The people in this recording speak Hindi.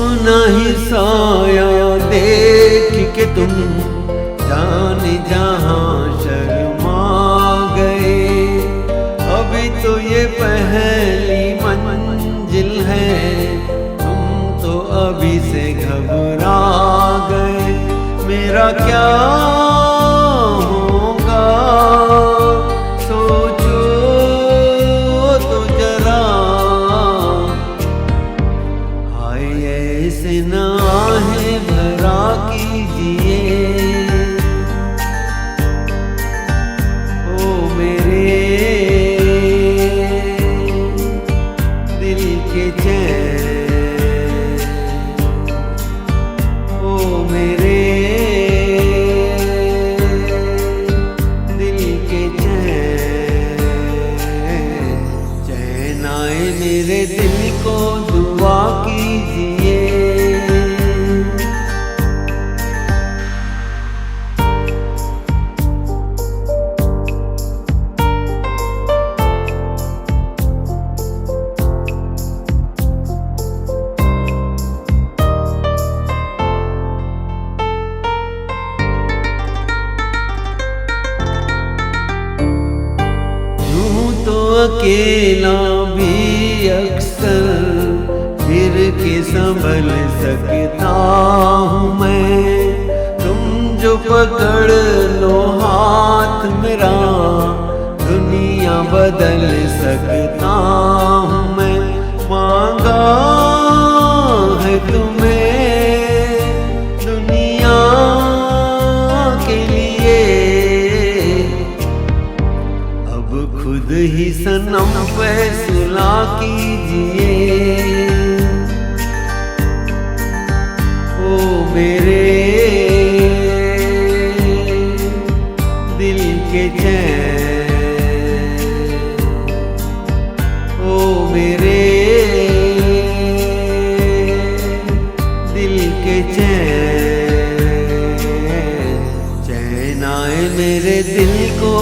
अपना ही साया देख के तुम जाने जहां शर्मा गए। अभी तो ये पहली मंजिल है, तुम तो अभी से घबरा गए। मेरा क्या होगा सोचो तो जरा, हाय ऐसे ना आहे भरा कीजिए। ओ मेरे दिल के चैन, ओ मेरे दिल के चैन, चैन आए मेरे दिल को दुआ कीजिए। अकेला भी अक्सर फिर के संभल सकता हूँ मैं। तुम जो पकड़ लो हाथ मेरा, दुनिया बदल सकता हूँ मैं। मांगा है तुम्हें दुनिया के लिए, अब खुद ही सनम फैसला कीजिए। ओ मेरे दिल के चैन, ओ मेरे दिल के चैन, चैन आए मेरे दिल को